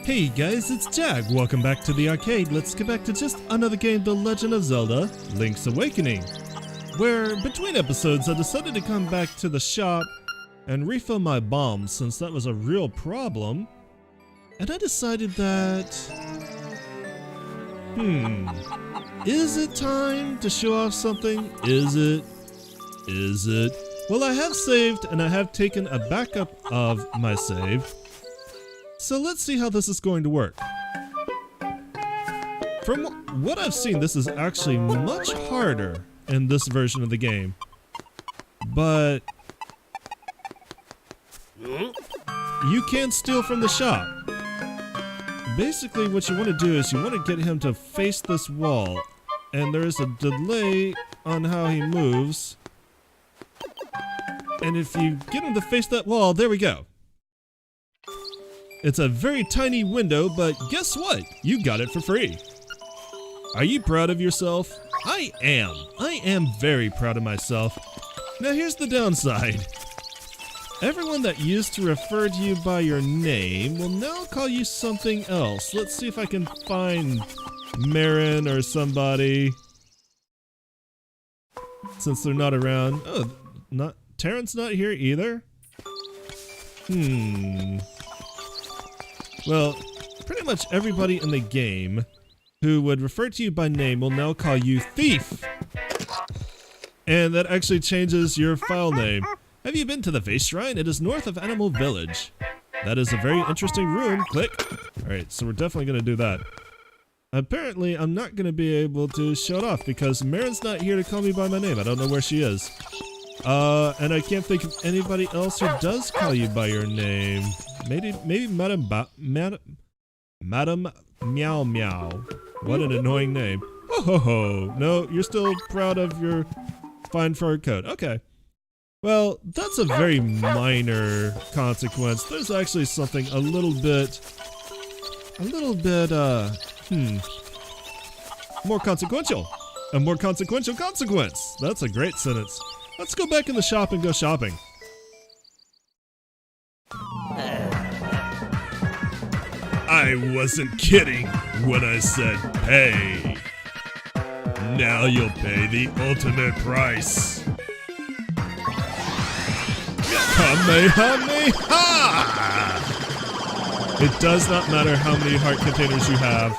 Hey guys, it's Jag. Welcome back to the arcade. Let's get back to just another game, The Legend of Zelda: Link's Awakening, where between episodes I decided to come back to the shop and refill my bombs since that was a real problem. And I decided that... is it time to show off something? Is it? Well, I have saved and I have taken a backup of my save. So let's see how this is going to work. From what I've seen, this is actually much harder in this version of the game. But you can steal from the shop. Basically, what you want to do is you want to get him to face this wall. And there is a delay on how he moves. And if you get him to face that wall, there we go. It's a very tiny window, but guess what? You got it for free. Are you proud of yourself? I am. I am very proud of myself. Now here's the downside. Everyone that used to refer to you by your name will now call you something else. Let's see if I can find Marin or somebody. Since they're not around. Oh, Terran's not here either? Well, pretty much everybody in the game who would refer to you by name will now call you Thief. And that actually changes your file name. Have you been to the Face Shrine? It is north of Animal Village. That is a very interesting room. Click. Alright, so we're definitely going to do that. Apparently, I'm not going to be able to show it off because Marin's not here to call me by my name. I don't know where she is. And I can't think of anybody else who does call you by your name. Maybe Madam Meow Meow. What an annoying name. Oh ho ho. No, you're still proud of your fine fur coat. Okay. Well, that's a very minor consequence. There's actually something a little bit, more consequential. A more consequential consequence. That's a great sentence. Let's go back in the shop and go shopping. I wasn't kidding when I said pay. Now you'll pay the ultimate price. Kamehameha! It does not matter how many heart containers you have.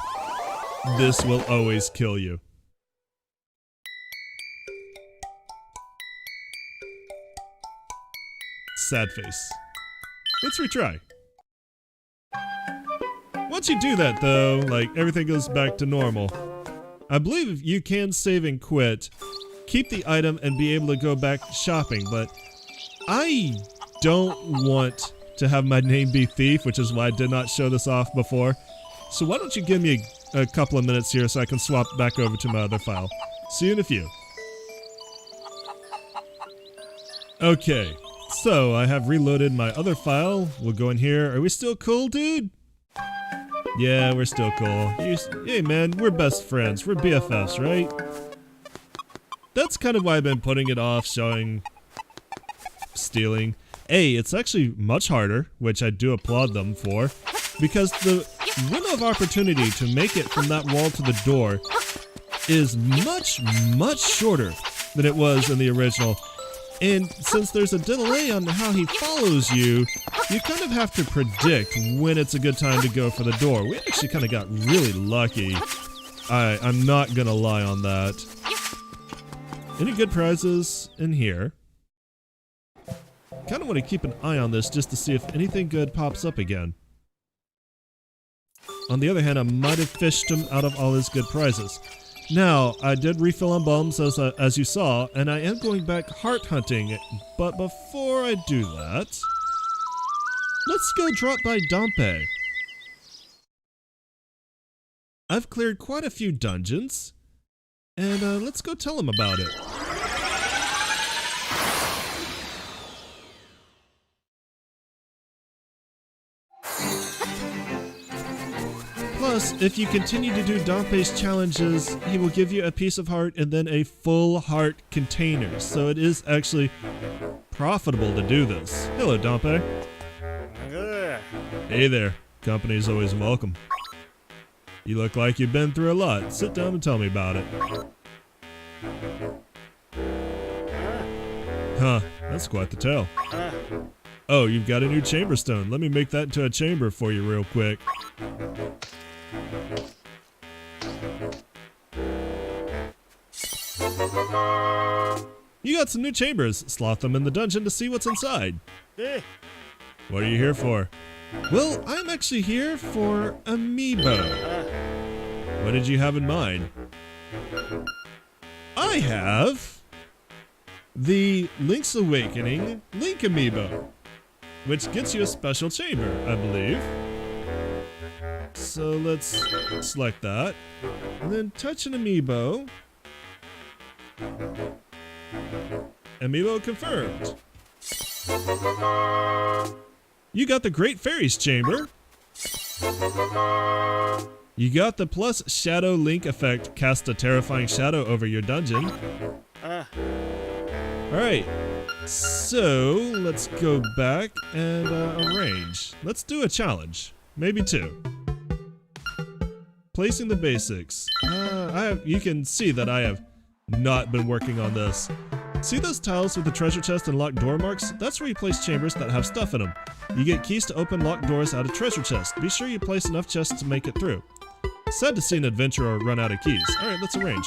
This will always kill you. Sad face. Let's retry. Once you do that though, like everything goes back to normal. I believe you can save and quit, keep the item and be able to go back shopping, but I don't want to have my name be Thief, which is why I did not show this off before. So why don't you give me a couple of minutes here so I can swap back over to my other file. See you in a few. Okay. So, I have reloaded my other file. We'll go in here. Are we still cool, dude? Yeah, we're still cool. Hey, man, we're best friends. We're BFFs, right? That's kind of why I've been putting it off, showing stealing. A, it's actually much harder, which I do applaud them for, because the window of opportunity to make it from that wall to the door is much, much shorter than it was in the original. And since there's a delay on how he follows you, you kind of have to predict when it's a good time to go for the door. We actually kind of got really lucky. I'm not gonna lie on that. Any good prizes in here? Kind of want to keep an eye on this just to see if anything good pops up again. On the other hand, I might have fished him out of all his good prizes. Now, I did refill on bombs as you saw, and I am going back heart hunting, but before I do that, let's go drop by Dompe. I've cleared quite a few dungeons, and let's go tell him about it. Plus, if you continue to do Dompe's challenges, he will give you a piece of heart and then a full heart container. So it is actually profitable to do this. Hello, Dompe. Hey there. Company's always welcome. You look like you've been through a lot. Sit down and tell me about it. Huh, that's quite the tale. Oh, you've got a new chamber stone. Let me make that into a chamber for you real quick. You got some new chambers. Slot them in the dungeon to see what's inside. What are you here for? Well, I'm actually here for amiibo. What did you have in mind? I have the Link's Awakening Link amiibo, which gets you a special chamber, I believe. So let's select that, and then touch an amiibo. Amiibo confirmed. You got the Great Fairies Chamber. You got the plus Shadow Link effect, cast a terrifying shadow over your dungeon. Alright, so let's go back and arrange. Let's do a challenge, maybe 2. Placing the basics. You can see that I have not been working on this. See those tiles with the treasure chest and locked door marks? That's where you place chambers that have stuff in them. You get keys to open locked doors out of treasure chests. Be sure you place enough chests to make it through. Sad to see an adventurer run out of keys. Alright, let's arrange.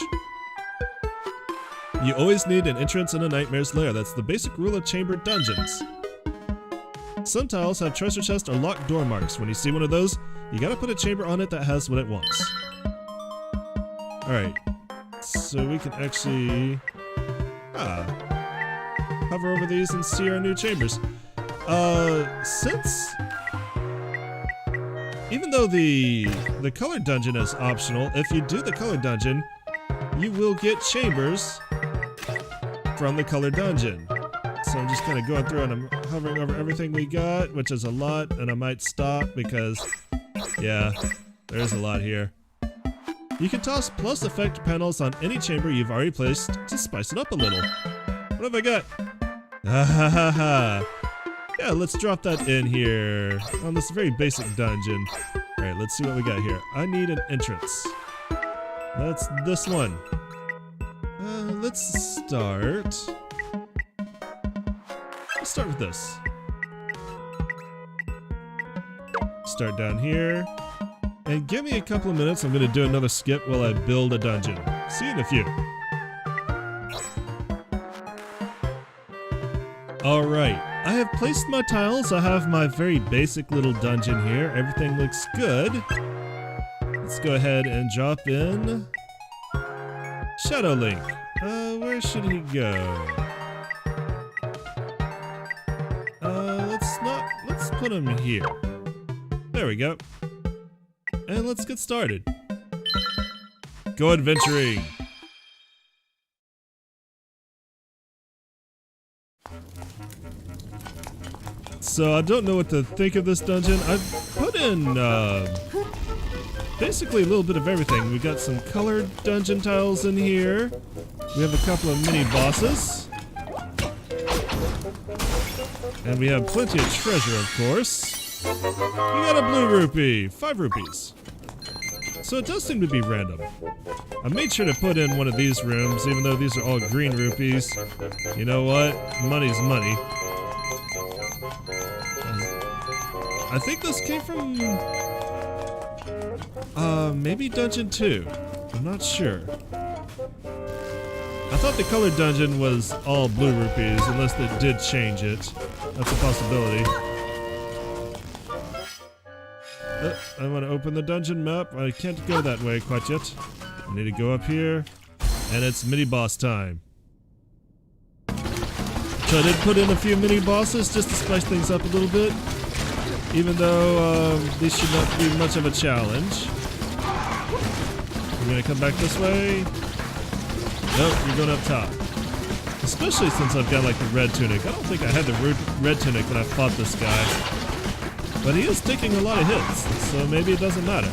You always need an entrance in a nightmare's lair. That's the basic rule of chamber dungeons. Some tiles have treasure chests or locked door marks. When you see one of those, you gotta put a chamber on it that has what it wants. Alright, so we can actually hover over these and see our new chambers. Since even though the colored dungeon is optional, if you do the colored dungeon, you will get chambers from the colored dungeon. So I'm just kind of going through and I'm hovering over everything we got, which is a lot, and I might stop because, yeah, there's a lot here. You can toss plus effect panels on any chamber you've already placed to spice it up a little. What have I got? Yeah, let's drop that in here on this very basic dungeon. Alright, let's see what we got here. I need an entrance. That's this one. Let's start with this. Start down here. And give me a couple of minutes. I'm going to do another skip while I build a dungeon. See you in a few. Alright, I have placed my tiles. I have my very basic little dungeon here. Everything looks good. Let's go ahead and drop in Shadow Link. Where should he go? Let's put him here. There we go. And let's get started. Go adventuring! So I don't know what to think of this dungeon. I've put in basically a little bit of everything. We got some colored dungeon tiles in here. We have a couple of mini bosses. And we have plenty of treasure, of course. We got a blue rupee, 5 rupees. So it does seem to be random. I made sure to put in one of these rooms, even though these are all green rupees. You know what? Money's money. I think this came from maybe Dungeon 2. I'm not sure. I thought the colored dungeon was all blue rupees, unless they did change it. That's a possibility. I want to open the dungeon map. I can't go that way quite yet. I need to go up here, and it's mini boss time. So I did put in a few mini bosses just to spice things up a little bit, even though these should not be much of a challenge. I'm gonna come back this way. Nope, you're going up top. Especially since I've got like the red tunic. I don't think I had the red tunic when I fought this guy. But he is taking a lot of hits, so maybe it doesn't matter.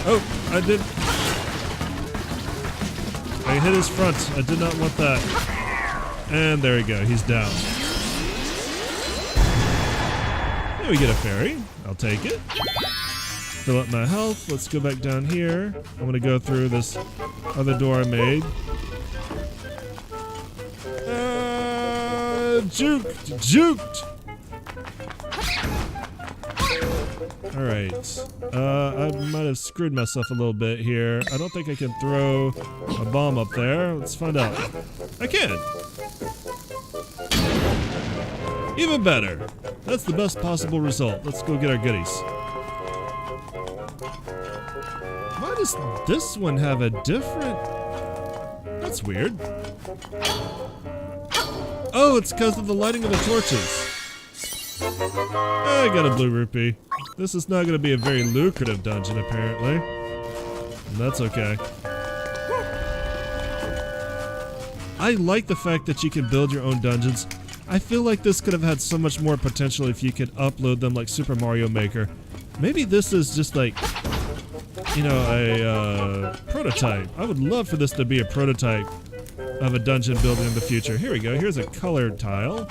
Oh, I hit his front. I did not want that. And there we go, he's down. There we get a fairy. I'll take it. Fill up my health. Let's go back down here. I'm gonna go through this other door I made. Juked! Juked! Alright. I might have screwed myself a little bit here. I don't think I can throw a bomb up there. Let's find out. I can! Even better! That's the best possible result. Let's go get our goodies. Why does this one have a different... That's weird. Oh, it's because of the lighting of the torches. I got a blue rupee. This is not going to be a very lucrative dungeon, apparently. And that's okay. I like the fact that you can build your own dungeons. I feel like this could have had so much more potential if you could upload them like Super Mario Maker. Maybe this is just like, you know, a prototype. I would love for this to be a prototype of a dungeon building in the future. Here we go. Here's a colored tile.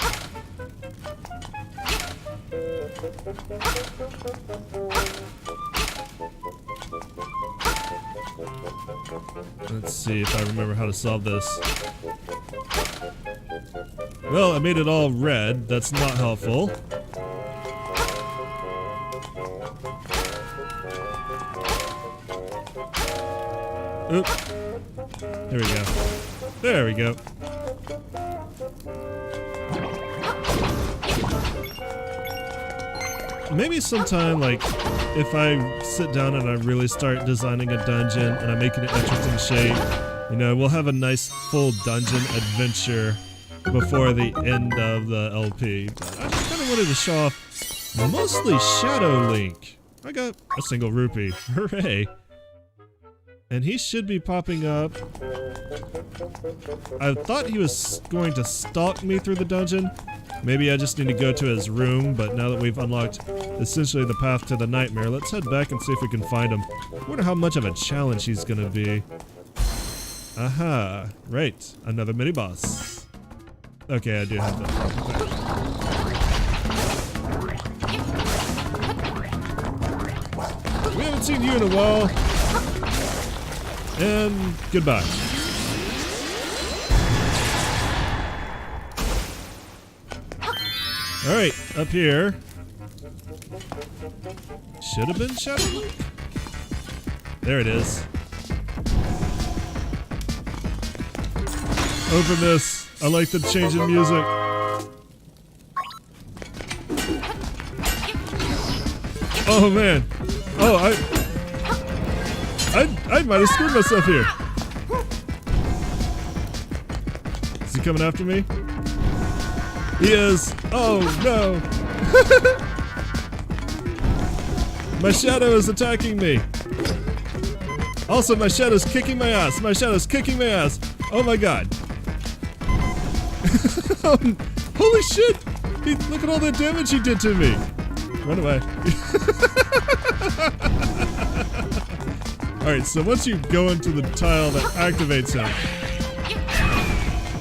Let's see if I remember how to solve this. Well, I made it all red. That's not helpful. Oop. There we go. There we go. Maybe sometime, like, if I sit down and I really start designing a dungeon and I make it an interesting shape, you know, we'll have a nice full dungeon adventure before the end of the LP. But I just kind of wanted to show off mostly Shadow Link. I got a single rupee. Hooray. And he should be popping up. I thought he was going to stalk me through the dungeon. Maybe I just need to go to his room, but now that we've unlocked essentially the path to the nightmare, let's head back and see if we can find him. I wonder how much of a challenge he's gonna be. Aha, right, another mini-boss. Okay, I do have that. We haven't seen you in a while. And goodbye. Alright, up here. Should have been Shadow Link? There it is. Open this. I like the change in music. Oh man. Oh, I might have screwed myself here. Is he coming after me? He is. Oh no. My shadow is attacking me. Also, my shadow's kicking my ass. My shadow's kicking my ass. Oh my god. Holy shit. Look at all that damage he did to me. Run away. Alright, so once you go into the tile that activates him,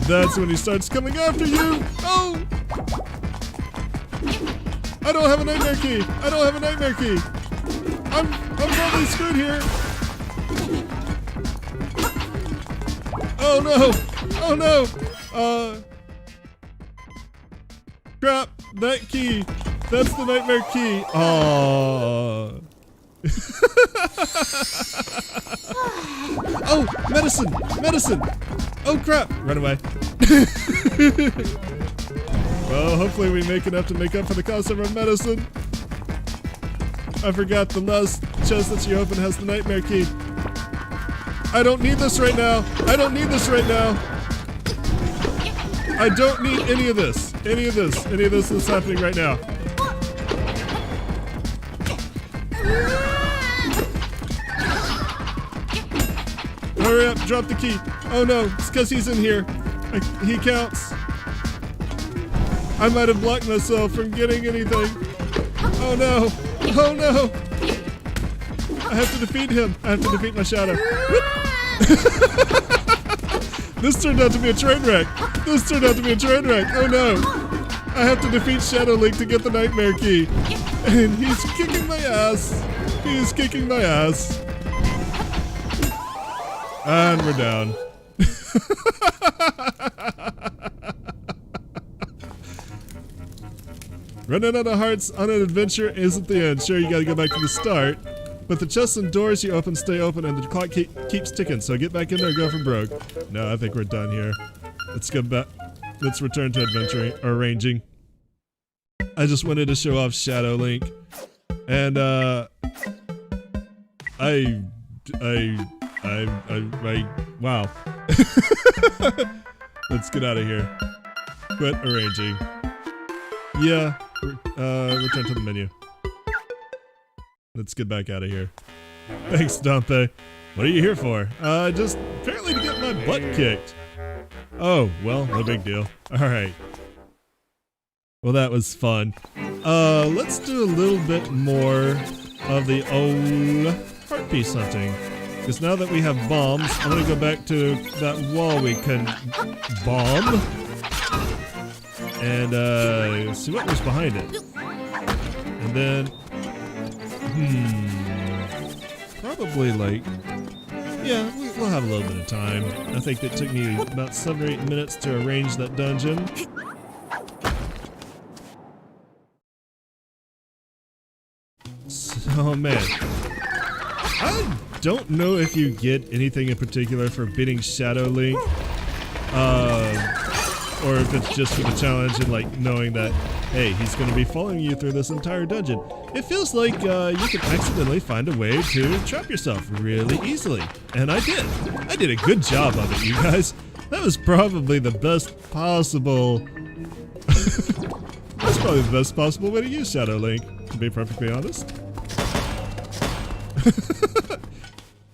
that's when he starts coming after you! Oh! I don't have a nightmare key! I don't have a nightmare key! I'm probably screwed here! Oh no! Oh no! Crap! That key! That's the nightmare key! Oh. Oh! Medicine! Medicine! Oh crap! Run away. Well, hopefully we make enough to make up for the cost of our medicine. I forgot the last chest that you open has the nightmare key. I don't need this right now. I don't need this right now. I don't need any of this. Any of this. Any of this that's happening right now. Hurry up, drop the key. Oh no, it's because he's in here. He counts. I might have blocked myself from getting anything. Oh no, oh no. I have to defeat him. I have to defeat my shadow. This turned out to be a train wreck. This turned out to be a train wreck. Oh no. I have to defeat Shadow Link to get the Nightmare Key. And he's kicking my ass. He's kicking my ass. And we're down. Running out of hearts on an adventure isn't the end. Sure, you gotta go back to the start. But the chests and doors you open stay open and the clock keeps ticking, so get back in there and go for broke. No, I think we're done here. Let's go back. Let's return to adventuring or arranging. I just wanted to show off Shadow Link. And wow. Let's get out of here. Quit arranging. Yeah, return to the menu. Let's get back out of here. Thanks, Dompe. What are you here for? Just apparently to get my butt kicked. Oh, well, no big deal. Alright. Well, that was fun. Let's do a little bit more of the old heart piece hunting. Because now that we have bombs, I'm gonna go back to that wall we can bomb. And see what was behind it. And then, probably like, yeah, we'll have a little bit of time. I think it took me about 7 or 8 minutes to arrange that dungeon. So, man, I don't know if you get anything in particular for beating Shadow Link, or if it's just for the challenge and like knowing that, hey, he's going to be following you through this entire dungeon. It feels like you can accidentally find a way to trap yourself really easily. And I did. I did a good job of it, you guys. That was probably the best possible... That's probably the best possible way to use Shadow Link, to be perfectly honest.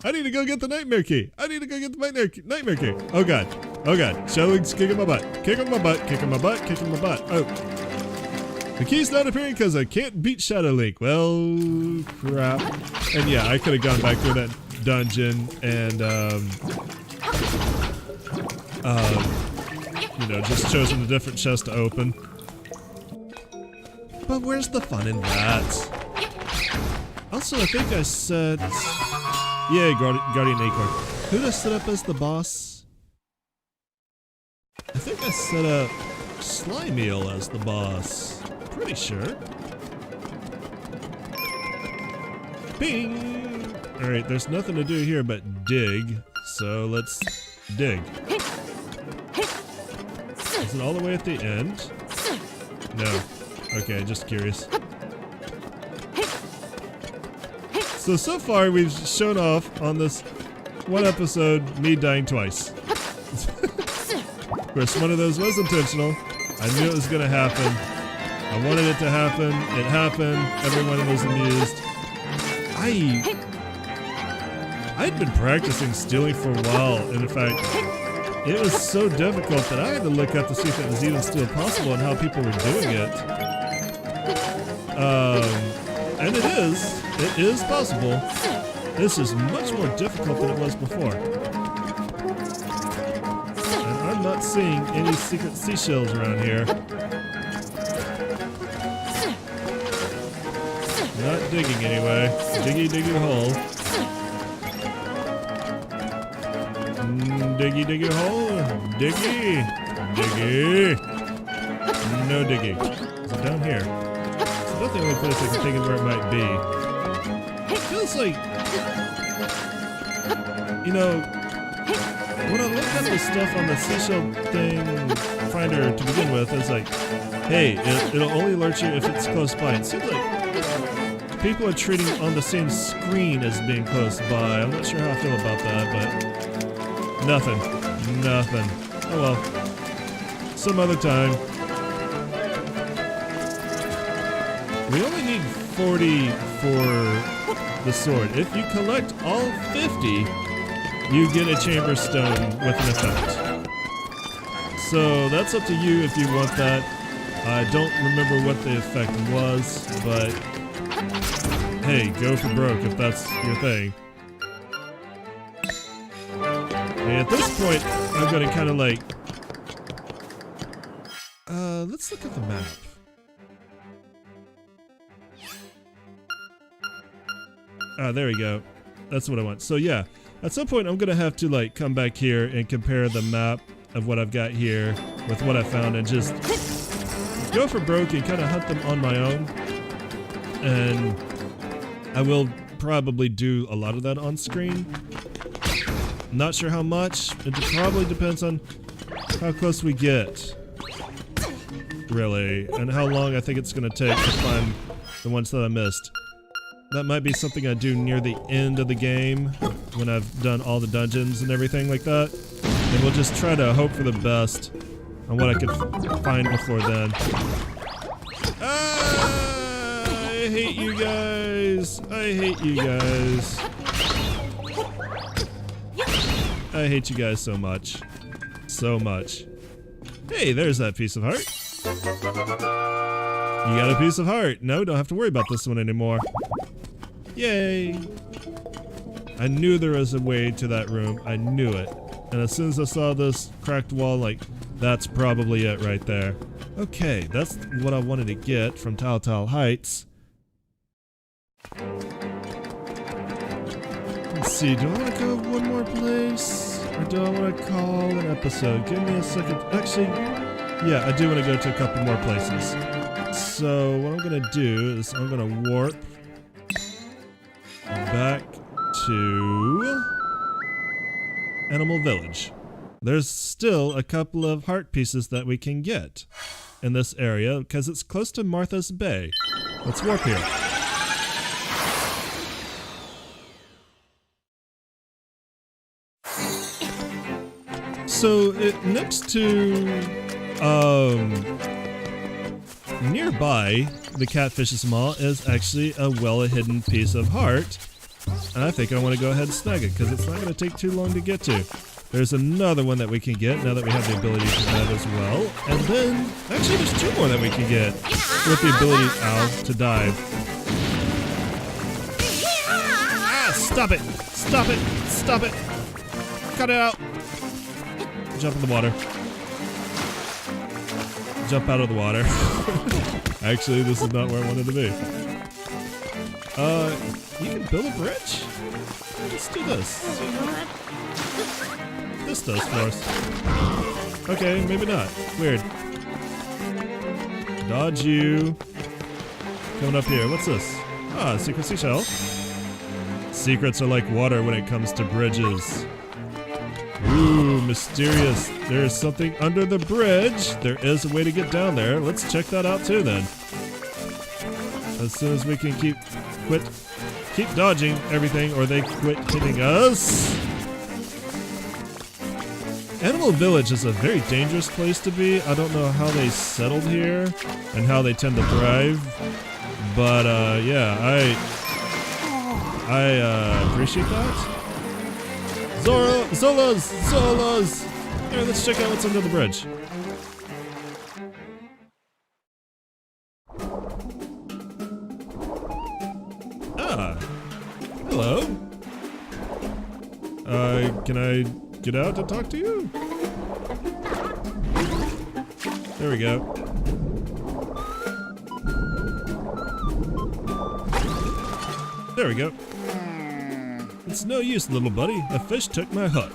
I need to go get the Nightmare Key. I need to go get the Nightmare Key. Oh god. Oh god. Shadow Link's kicking my butt. Kicking my butt. Kicking my butt. Kicking my butt. Oh. The key's not appearing because I can't beat Shadow Link. Well, crap. And yeah, I could have gone back through that dungeon and, you know, just chosen a different chest to open. But where's the fun in that? Also, I think I said... Yeah, Guardian Acorn. Who did I set up as the boss? I think I set up Slimeal as the boss. Pretty sure. Bing! Alright, there's nothing to do here but dig. So let's dig. Is it all the way at the end? No. Okay, just curious. So far we've shown off on this one episode me dying twice. Of course, one of those was intentional. I knew it was gonna happen. I wanted it to happen. It happened. Everyone was amused. I'd been practicing stealing for a while, and in fact, it was so difficult that I had to look up to see if it was even still possible and how people were doing it. And it is. It is possible. This is much more difficult than it was before. And I'm not seeing any secret seashells around here. Not digging anyway. Diggy hole. Diggy hole. Diggy. No digging. Is it down here? It's not the only place I can think of where it might be. Feels like, you know, when I look at the stuff on the seashell thing finder to begin with, it's like, hey, it'll only alert you if it's close by. It seems like people are treating on the same screen as being close by. I'm not sure how I feel about that, but nothing. Oh well, some other time. We only need 40 for the sword. If you collect all 50, you get a chamber stone with an effect. So that's up to you if you want that. I don't remember what the effect was, but hey, go for broke if that's your thing. And at this point, I'm gonna kind of like, let's look at the map. Ah, there we go. That's what I want. So yeah, at some point I'm gonna have to like come back here and compare the map of what I've got here with what I found and just go for broke and kind of hunt them on my own. And I will probably do a lot of that on screen. Not sure how much. It probably depends on how close we get, really, and how long I think it's gonna take to find the ones that I missed. That might be something I do near the end of the game, when I've done all the dungeons and everything like that. And we'll just try to hope for the best on what I can find before then. Ah, I hate you guys. I hate you guys. I hate you guys so much. So much. Hey, there's that piece of heart. You got a piece of heart. No, don't have to worry about this one anymore. Yay! I knew there was a way to that room. I knew it. And as soon as I saw this cracked wall, like, that's probably it right there. Okay, that's what I wanted to get from Telltale Heights. Let's see, do I want to go one more place? Or do I want to call an episode? Give me a second. Actually, yeah, I do want to go to a couple more places. So what I'm going to do is I'm going to warp back to Animal Village. There's still a couple of heart pieces that we can get in this area because it's close to Martha's Bay. Let's warp here. So next to nearby the Catfish's Maw is actually a well-hidden piece of heart. And I think I want to go ahead and snag it because it's not going to take too long to get to. There's another one that we can get now that we have the ability to dive as well. And then, actually there's two more that we can get with the ability, to dive. Ah, stop it! Stop it! Stop it! Cut it out! Jump in the water. Jump out of the water. Actually, this is not where I wanted to be. You can build a bridge? Let's do this. This does for us. Okay, maybe not. Weird. Dodge you. Coming up here. What's this? Ah, secret seashell. Secrets are like water when it comes to bridges. Ooh, mysterious. There is something under the bridge. There is a way to get down there. Let's check that out too then. As soon as we can keep dodging everything or they quit hitting us. Animal Village is a very dangerous place to be. I don't know how they settled here and how they tend to thrive. But yeah, I appreciate that. Zolas! Here, let's check out what's under the bridge. Ah, hello. Can I get out to talk to you? There we go. There we go. It's no use, little buddy. A fish took my hook.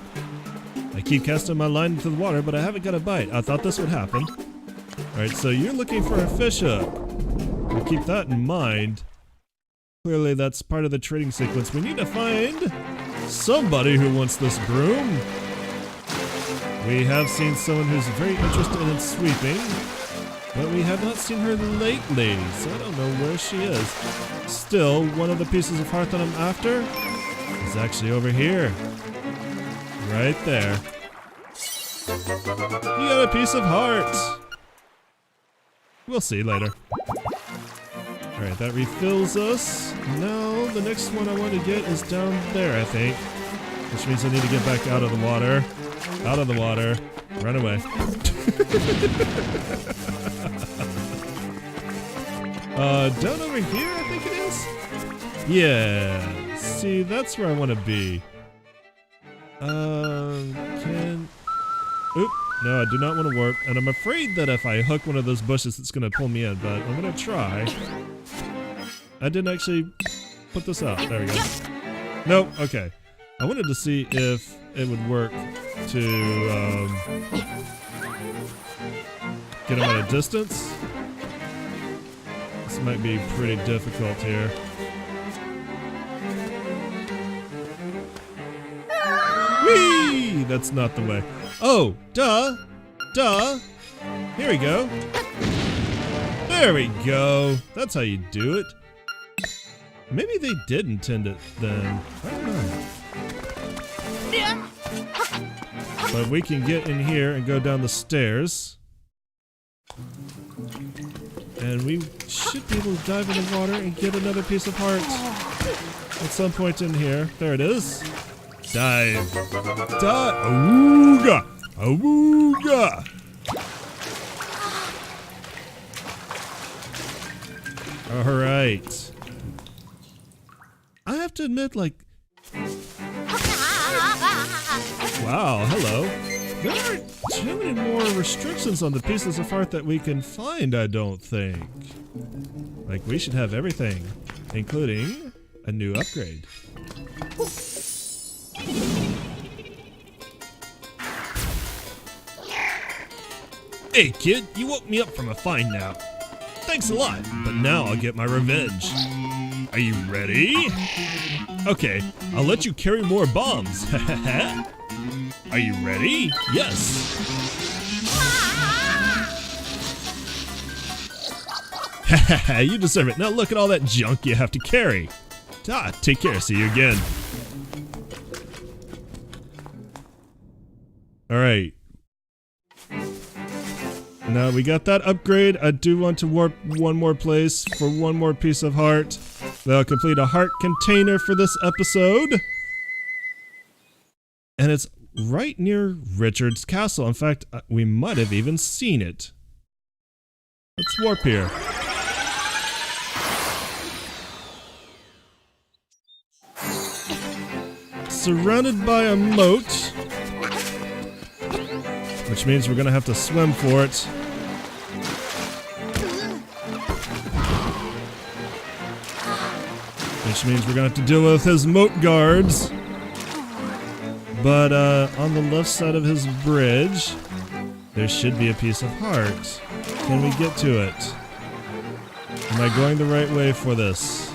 I keep casting my line into the water, but I haven't got a bite. I thought this would happen. Alright, so you're looking for a fish hook. I'll keep that in mind. Clearly, that's part of the trading sequence. We need to find somebody who wants this broom. We have seen someone who's very interested in sweeping, but we have not seen her lately, so I don't know where she is. Still, one of the pieces of heart that I'm after is actually over here. Right there. You got a piece of heart! We'll see later. Alright, that refills us. Now, the next one I want to get is down there, I think. Which means I need to get back out of the water. Out of the water. Run away. Down over here, I think it is? Yeah. See, that's where I want to be. Oop. No, I do not want to warp. And I'm afraid that if I hook one of those bushes, it's going to pull me in. But I'm going to try. I didn't actually put this out. There we go. Nope. Okay. I wanted to see if it would work to get him at a distance. This might be pretty difficult here. Whee! That's not the way. Oh, duh! Duh! Here we go. There we go. That's how you do it. Maybe they did intend it then. I don't know. But we can get in here and go down the stairs. And we should be able to dive in the water and get another piece of heart at some point in here. There it is. Dive. Dive. Awooga. Awooga. All right. I have to admit, like, wow, hello. There aren't too many more restrictions on the pieces of heart that we can find, I don't think. Like, we should have everything, including a new upgrade. Hey kid, you woke me up from a fine nap. Thanks a lot, but now I'll get my revenge. Are you ready? Okay, I'll let you carry more bombs. Are you ready? Yes. You deserve it. Now look at all that junk you have to carry. Take care. See you again. All right. Now we got that upgrade. I do want to warp one more place for one more piece of heart. That'll complete a heart container for this episode. And it's right near Richard's castle. In fact, we might have even seen it. Let's warp here. Surrounded by a moat, which means we're gonna have to swim for it. Which means we're gonna have to deal with his moat guards. But on the left side of his bridge, there should be a piece of heart. Can we get to it? Am I going the right way for this?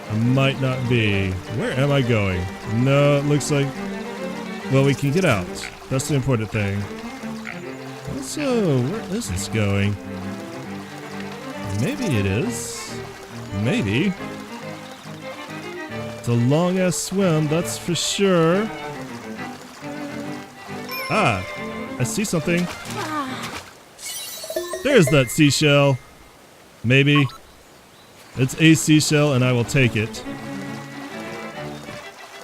I might not be. Where am I going? No, it looks like... Well, we can get out. That's the important thing. Also, where is this going? Maybe it is. Maybe. It's a long-ass swim, that's for sure. Ah, I see something. There's that seashell. Maybe. It's a seashell and I will take it.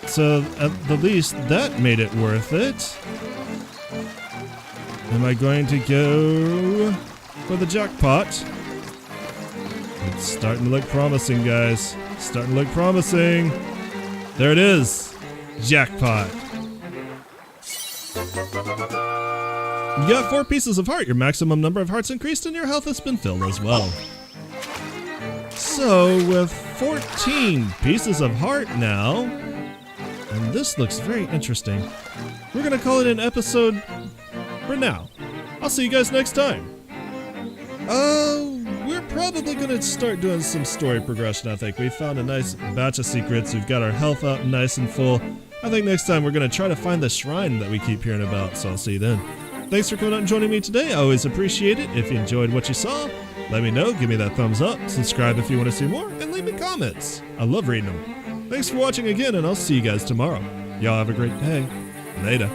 So, at the least, that made it worth it. Am I going to go for the jackpot? It's starting to look promising, guys. Starting to look promising. There it is. Jackpot. You got 4 pieces of heart. Your maximum number of hearts increased and your health has been filled as well. So, with 14 pieces of heart now, and this looks very interesting, we're going to call it an episode for now. I'll see you guys next time. We're probably going to start doing some story progression, I think. We found a nice batch of secrets. We've got our health up nice and full. I think next time we're going to try to find the shrine that we keep hearing about, so I'll see you then. Thanks for coming out and joining me today. I always appreciate it. If you enjoyed what you saw, let me know. Give me that thumbs up. Subscribe if you want to see more, and leave me comments. I love reading them. Thanks for watching again, and I'll see you guys tomorrow. Y'all have a great day. Later.